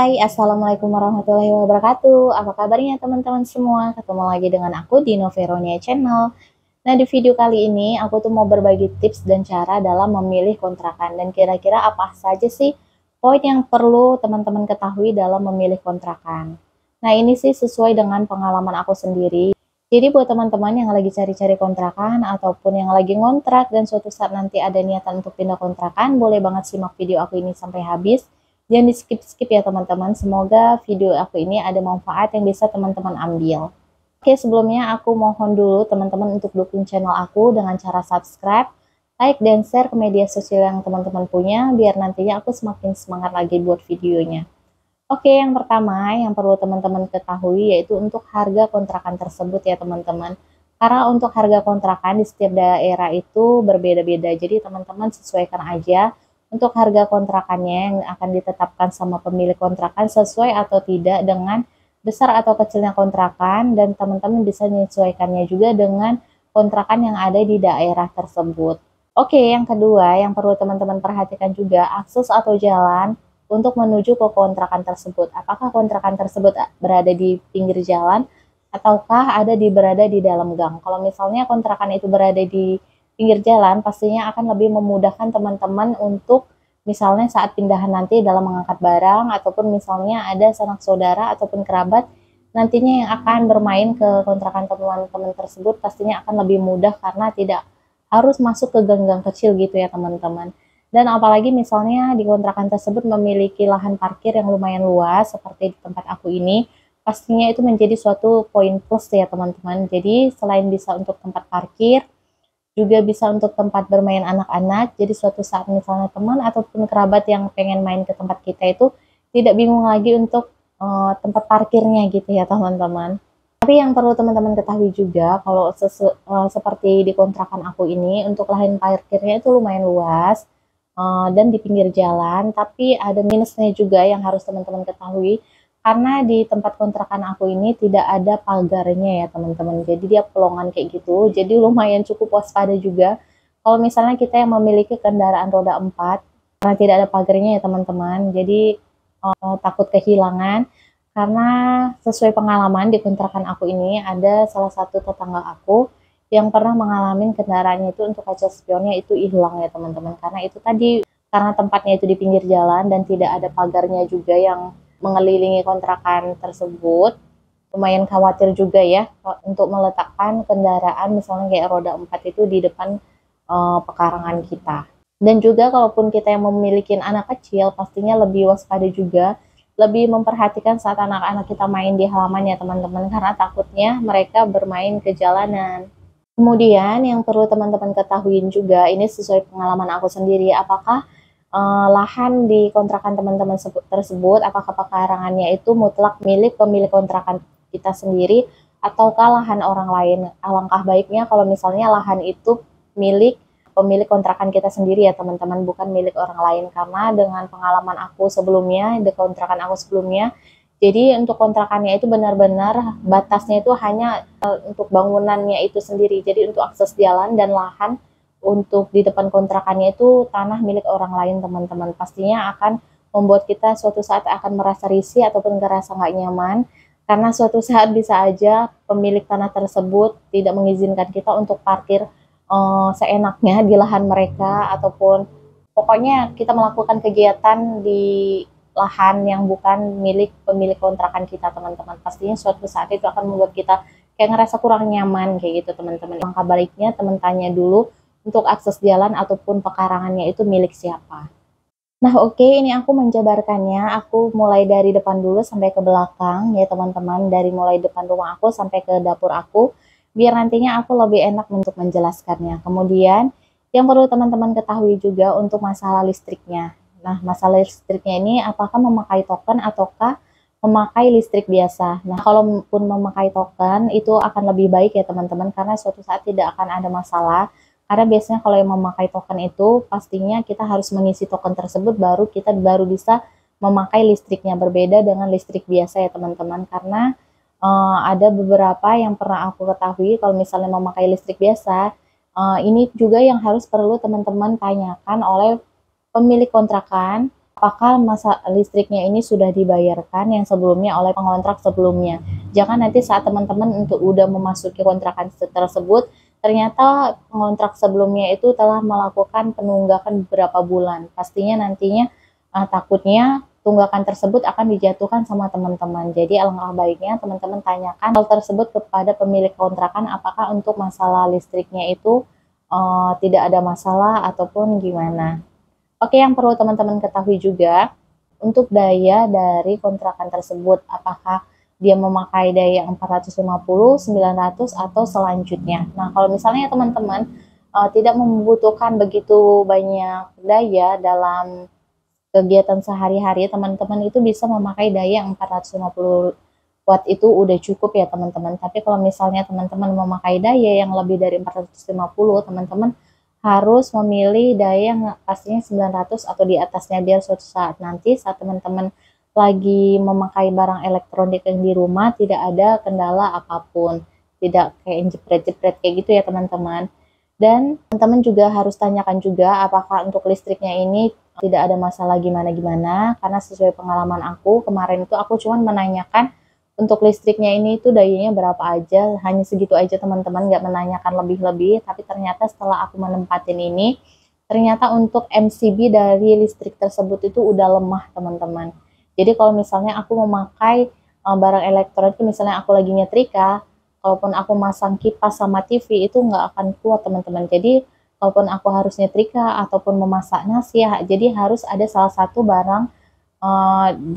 Hai, Assalamualaikum warahmatullahi wabarakatuh. Apa kabarnya teman-teman semua? Ketemu lagi dengan aku di Noveronia Channel. Nah, di video kali ini aku tuh mau berbagi tips dan cara dalam memilih kontrakan. Dan kira-kira apa saja sih poin yang perlu teman-teman ketahui dalam memilih kontrakan? Nah, ini sih sesuai dengan pengalaman aku sendiri. Jadi buat teman-teman yang lagi cari-cari kontrakan ataupun yang lagi ngontrak dan suatu saat nanti ada niatan untuk pindah kontrakan, boleh banget simak video aku ini sampai habis. Jangan di skip-skip ya teman-teman, semoga video aku ini ada manfaat yang bisa teman-teman ambil. Oke, sebelumnya aku mohon dulu teman-teman untuk dukung channel aku dengan cara subscribe, like, dan share ke media sosial yang teman-teman punya, biar nantinya aku semakin semangat lagi buat videonya. Oke, yang pertama yang perlu teman-teman ketahui yaitu untuk harga kontrakan tersebut ya teman-teman. Karena untuk harga kontrakan di setiap daerah itu berbeda-beda, jadi teman-teman sesuaikan aja untuk harga kontrakannya yang akan ditetapkan sama pemilik kontrakan sesuai atau tidak dengan besar atau kecilnya kontrakan, dan teman-teman bisa menyesuaikannya juga dengan kontrakan yang ada di daerah tersebut. Oke, yang kedua yang perlu teman-teman perhatikan juga akses atau jalan untuk menuju ke kontrakan tersebut. Apakah kontrakan tersebut berada di pinggir jalan ataukah berada di dalam gang? Kalau misalnya kontrakan itu berada di pinggir jalan, pastinya akan lebih memudahkan teman-teman untuk misalnya saat pindahan nanti dalam mengangkat barang, ataupun misalnya ada sanak saudara ataupun kerabat nantinya yang akan bermain ke kontrakan teman-teman tersebut, pastinya akan lebih mudah karena tidak harus masuk ke gang-gang kecil gitu ya teman-teman. Dan apalagi misalnya di kontrakan tersebut memiliki lahan parkir yang lumayan luas seperti di tempat aku ini, pastinya itu menjadi suatu poin plus ya teman-teman. Jadi selain bisa untuk tempat parkir, juga bisa untuk tempat bermain anak-anak. Jadi suatu saat misalnya teman ataupun kerabat yang pengen main ke tempat kita itu tidak bingung lagi untuk tempat parkirnya gitu ya teman-teman. Tapi yang perlu teman-teman ketahui juga kalau seperti di kontrakan aku ini, untuk lahan parkirnya itu lumayan luas dan di pinggir jalan, tapi ada minusnya juga yang harus teman-teman ketahui. Karena di tempat kontrakan aku ini tidak ada pagarnya ya teman-teman, jadi dia pelongan kayak gitu, jadi lumayan cukup waspada juga kalau misalnya kita yang memiliki kendaraan roda 4, karena tidak ada pagarnya ya teman-teman, jadi takut kehilangan. Karena sesuai pengalaman di kontrakan aku ini, ada salah satu tetangga aku yang pernah mengalami kendaraannya itu untuk kaca spionnya itu hilang ya teman-teman, karena itu tadi, karena tempatnya itu di pinggir jalan dan tidak ada pagarnya juga yang mengelilingi kontrakan tersebut. Lumayan khawatir juga ya untuk meletakkan kendaraan misalnya kayak roda 4 itu di depan pekarangan kita. Dan juga kalaupun kita yang memiliki anak kecil, pastinya lebih waspada juga, lebih memperhatikan saat anak-anak kita main di halaman ya teman-teman, karena takutnya mereka bermain ke jalanan. Kemudian yang perlu teman-teman ketahui juga, ini sesuai pengalaman aku sendiri, apakah lahan di kontrakan teman-teman tersebut, apakah pekarangannya itu mutlak milik pemilik kontrakan kita sendiri ataukah lahan orang lain. Alangkah baiknya kalau misalnya lahan itu milik pemilik kontrakan kita sendiri ya teman-teman, bukan milik orang lain. Karena dengan pengalaman aku sebelumnya, di kontrakan aku sebelumnya, jadi untuk kontrakannya itu benar-benar batasnya itu hanya untuk bangunannya itu sendiri, jadi untuk akses jalan dan lahan untuk di depan kontrakannya itu tanah milik orang lain teman-teman. Pastinya akan membuat kita suatu saat akan merasa risih ataupun merasa nggak nyaman, karena suatu saat bisa aja pemilik tanah tersebut tidak mengizinkan kita untuk parkir seenaknya di lahan mereka, ataupun pokoknya kita melakukan kegiatan di lahan yang bukan milik pemilik kontrakan kita teman-teman. Pastinya suatu saat itu akan membuat kita kayak ngerasa kurang nyaman kayak gitu teman-teman. Langkah baiknya teman tanya dulu untuk akses jalan ataupun pekarangannya itu milik siapa. Nah oke, ini aku menjabarkannya, aku mulai dari depan dulu sampai ke belakang ya teman-teman, dari mulai depan rumah aku sampai ke dapur aku, biar nantinya aku lebih enak untuk menjelaskannya. Kemudian yang perlu teman-teman ketahui juga untuk masalah listriknya. Nah masalah listriknya ini apakah memakai token ataukah memakai listrik biasa. Nah kalaupun memakai token itu akan lebih baik ya teman-teman, karena suatu saat tidak akan ada masalah. Karena biasanya kalau yang memakai token itu pastinya kita harus mengisi token tersebut kita baru bisa memakai listriknya, berbeda dengan listrik biasa ya teman-teman. Karena ada beberapa yang pernah aku ketahui kalau misalnya memakai listrik biasa, ini juga yang harus perlu teman-teman tanyakan oleh pemilik kontrakan apakah masa listriknya ini sudah dibayarkan yang sebelumnya oleh pengontrak sebelumnya. Jangan nanti saat teman-teman untuk udah memasuki kontrakan tersebut, ternyata pengontrak sebelumnya itu telah melakukan penunggakan beberapa bulan. Pastinya nantinya takutnya tunggakan tersebut akan dijatuhkan sama teman-teman. Jadi alangkah baiknya teman-teman tanyakan hal tersebut kepada pemilik kontrakan, apakah untuk masalah listriknya itu tidak ada masalah ataupun gimana. Oke, yang perlu teman-teman ketahui juga, untuk daya dari kontrakan tersebut, apakah dia memakai daya 450, 900, atau selanjutnya. Nah, kalau misalnya teman-teman tidak membutuhkan begitu banyak daya dalam kegiatan sehari-hari, teman-teman itu bisa memakai daya 450 watt itu udah cukup ya teman-teman. Tapi kalau misalnya teman-teman memakai daya yang lebih dari 450, teman-teman harus memilih daya yang pastinya 900 atau di atasnya, biar suatu saat nanti saat teman-teman lagi memakai barang elektronik yang di rumah tidak ada kendala apapun, tidak kayak jepret-jepret kayak gitu ya teman-teman. Dan teman-teman juga harus tanyakan juga apakah untuk listriknya ini tidak ada masalah gimana-gimana, karena sesuai pengalaman aku kemarin itu aku cuma menanyakan untuk listriknya ini tuh dayanya berapa aja, hanya segitu aja teman-teman, nggak menanyakan lebih-lebih. Tapi ternyata setelah aku menempatin ini, ternyata untuk MCB dari listrik tersebut itu udah lemah teman-teman. Jadi kalau misalnya aku memakai barang elektronik, misalnya aku lagi nyetrika, kalaupun aku masang kipas sama TV itu nggak akan kuat teman-teman. Jadi kalaupun aku harus nyetrika ataupun memasak nasi ya, jadi harus ada salah satu barang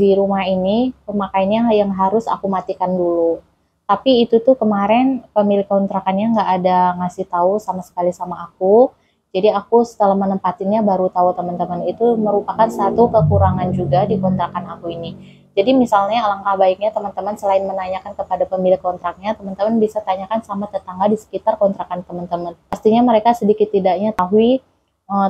di rumah ini pemakainya yang harus aku matikan dulu. Tapi itu tuh kemarin pemilik kontrakannya nggak ada ngasih tahu sama sekali sama aku. Jadi aku setelah menempatinnya baru tahu teman-teman, itu merupakan satu kekurangan juga di kontrakan aku ini. Jadi misalnya alangkah baiknya teman-teman selain menanyakan kepada pemilik kontraknya, teman-teman bisa tanyakan sama tetangga di sekitar kontrakan teman-teman. Pastinya mereka sedikit tidaknya tahu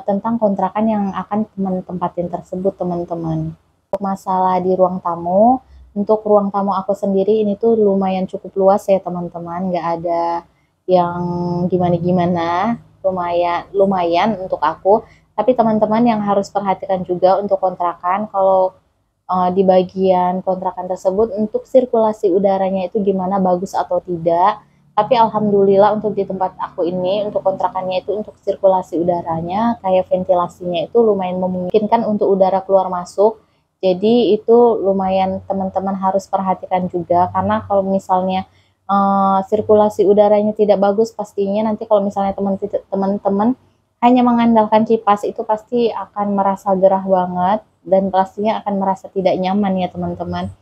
tentang kontrakan yang akan teman tempatin tersebut teman-teman. Masalah di ruang tamu, untuk ruang tamu aku sendiri ini tuh lumayan cukup luas ya teman-teman, nggak ada yang gimana-gimana, lumayan untuk aku. Tapi teman-teman yang harus perhatikan juga untuk kontrakan, kalau di bagian kontrakan tersebut untuk sirkulasi udaranya itu gimana, bagus atau tidak. Tapi alhamdulillah untuk di tempat aku ini, untuk kontrakannya itu untuk sirkulasi udaranya, kayak ventilasinya itu lumayan memungkinkan untuk udara keluar masuk. Jadi itu lumayan teman-teman harus perhatikan juga, karena kalau misalnya sirkulasi udaranya tidak bagus, pastinya nanti kalau misalnya teman-teman hanya mengandalkan kipas itu pasti akan merasa gerah banget dan pastinya akan merasa tidak nyaman ya teman-teman.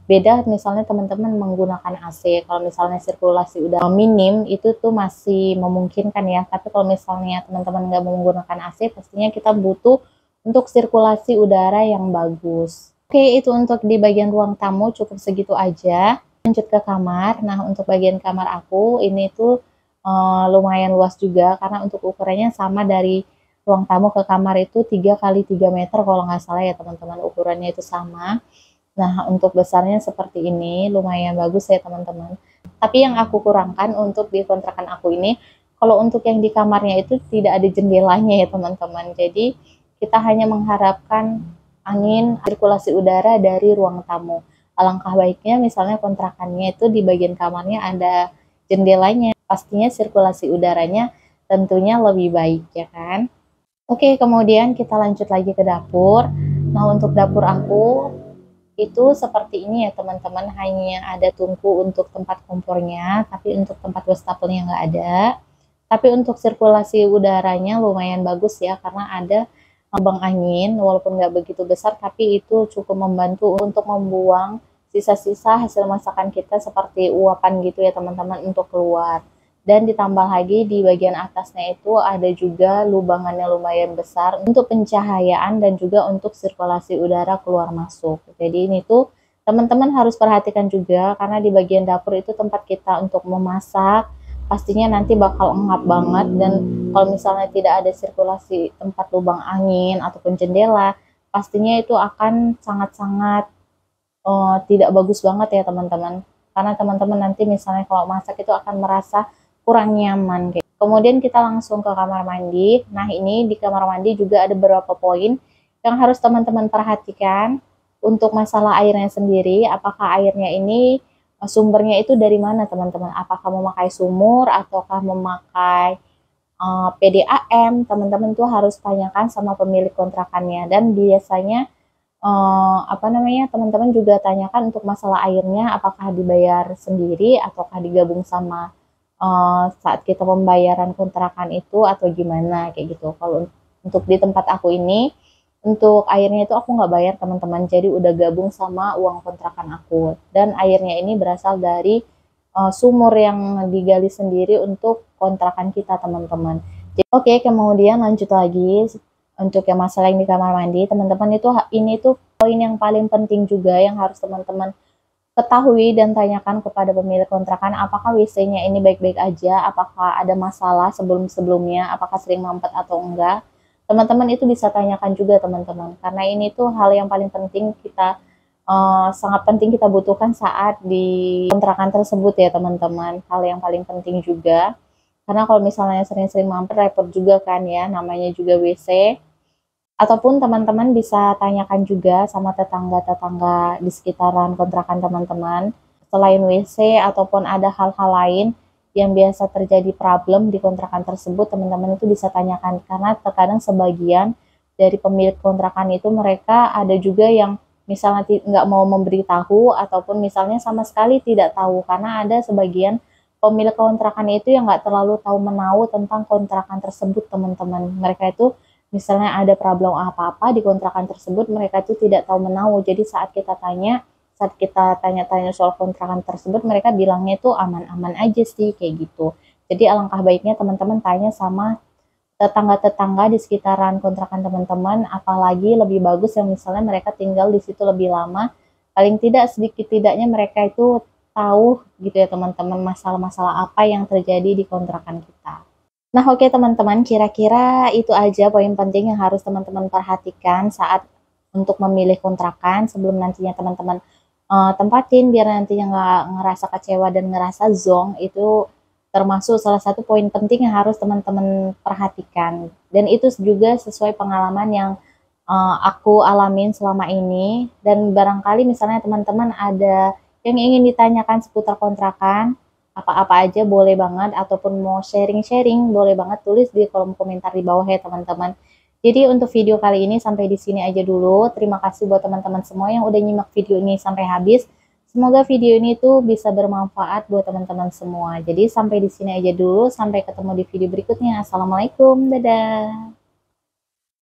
Beda misalnya teman-teman menggunakan AC, kalau misalnya sirkulasi udara minim itu tuh masih memungkinkan ya. Tapi kalau misalnya teman-teman nggak menggunakan AC, pastinya kita butuh untuk sirkulasi udara yang bagus. Oke, itu untuk di bagian ruang tamu cukup segitu aja. Lanjut ke kamar. Nah, untuk bagian kamar aku ini tuh lumayan luas juga, karena untuk ukurannya sama dari ruang tamu ke kamar itu 3 kali 3 meter kalau nggak salah ya teman-teman, ukurannya itu sama. Nah, untuk besarnya seperti ini, lumayan bagus ya teman-teman. Tapi yang aku kurangkan untuk di kontrakan aku ini, kalau untuk yang di kamarnya itu tidak ada jendelanya ya teman-teman. Jadi, kita hanya mengharapkan angin, sirkulasi udara dari ruang tamu. Alangkah baiknya misalnya kontrakannya itu di bagian kamarnya ada jendelanya. Pastinya sirkulasi udaranya tentunya lebih baik ya kan. Oke, kemudian kita lanjut lagi ke dapur. Nah, untuk dapur aku itu seperti ini ya teman-teman, hanya ada tungku untuk tempat kompornya, tapi untuk tempat wastafelnya nggak ada. Tapi untuk sirkulasi udaranya lumayan bagus ya, karena ada lubang angin, walaupun nggak begitu besar, tapi itu cukup membantu untuk membuang sisa-sisa hasil masakan kita seperti uapan gitu ya teman-teman untuk keluar. Dan ditambah lagi di bagian atasnya itu ada juga lubangannya lumayan besar untuk pencahayaan dan juga untuk sirkulasi udara keluar masuk. Jadi ini tuh teman-teman harus perhatikan juga, karena di bagian dapur itu tempat kita untuk memasak, pastinya nanti bakal engap banget. Dan kalau misalnya tidak ada sirkulasi tempat lubang angin ataupun jendela, pastinya itu akan sangat-sangat tidak bagus banget ya teman-teman. Karena teman-teman nanti misalnya kalau masak itu akan merasa kurang nyaman. Kemudian kita langsung ke kamar mandi. Nah, ini di kamar mandi juga ada beberapa poin Yang harus teman-teman perhatikan untuk masalah airnya sendiri, apakah airnya ini sumbernya itu dari mana teman-teman? Apakah memakai sumur ataukah memakai PDAM? Teman-teman tuh harus tanyakan sama pemilik kontrakannya. Dan biasanya teman-teman juga tanyakan untuk masalah airnya, apakah dibayar sendiri ataukah digabung sama saat kita pembayaran kontrakan itu atau gimana kayak gitu. Kalau untuk di tempat aku ini, untuk airnya itu aku nggak bayar teman-teman, jadi udah gabung sama uang kontrakan aku. Dan airnya ini berasal dari sumur yang digali sendiri untuk kontrakan kita teman-teman. Oke, kemudian lanjut lagi untuk yang masalah yang di kamar mandi, teman-teman itu ini tuh poin yang paling penting juga yang harus teman-teman ketahui dan tanyakan kepada pemilik kontrakan, apakah WC-nya ini baik-baik aja, apakah ada masalah sebelum-sebelumnya, apakah sering mampet atau enggak. Teman-teman itu bisa tanyakan juga teman-teman, karena ini tuh hal yang paling penting kita sangat penting kita butuhkan saat di kontrakan tersebut ya teman-teman. Hal yang paling penting juga, karena kalau misalnya sering-sering mampet repot juga kan ya, namanya juga WC. Ataupun teman-teman bisa tanyakan juga sama tetangga-tetangga di sekitaran kontrakan teman-teman, selain WC ataupun ada hal-hal lain yang biasa terjadi problem di kontrakan tersebut, teman-teman itu bisa tanyakan, karena terkadang sebagian dari pemilik kontrakan itu mereka ada juga yang misalnya nggak mau memberitahu ataupun misalnya sama sekali tidak tahu, karena ada sebagian pemilik kontrakan itu yang nggak terlalu tahu menahu tentang kontrakan tersebut teman-teman. Mereka itu misalnya ada problem apa-apa di kontrakan tersebut, mereka itu tidak tahu menahu. Jadi saat kita tanya-tanya soal kontrakan tersebut, mereka bilangnya itu aman-aman aja sih, kayak gitu. Jadi alangkah baiknya teman-teman tanya sama tetangga-tetangga di sekitaran kontrakan teman-teman, apalagi lebih bagus yang misalnya mereka tinggal di situ lebih lama, paling tidak sedikit tidaknya mereka itu tahu gitu ya teman-teman, masalah-masalah apa yang terjadi di kontrakan kita. Nah, oke teman-teman, kira-kira itu aja poin penting yang harus teman-teman perhatikan saat untuk memilih kontrakan sebelum nantinya teman-teman tempatin, biar nantinya nggak ngerasa kecewa dan ngerasa zonk. Itu termasuk salah satu poin penting yang harus teman-teman perhatikan. Dan itu juga sesuai pengalaman yang aku alamin selama ini. Dan barangkali misalnya teman-teman ada yang ingin ditanyakan seputar kontrakan, apa-apa aja boleh banget, ataupun mau sharing-sharing boleh banget tulis di kolom komentar di bawah ya teman-teman. Jadi untuk video kali ini sampai di sini aja dulu. Terima kasih buat teman-teman semua yang udah nyimak video ini sampai habis. Semoga video ini tuh bisa bermanfaat buat teman-teman semua. Jadi sampai di sini aja dulu, sampai ketemu di video berikutnya. Assalamualaikum, dadah.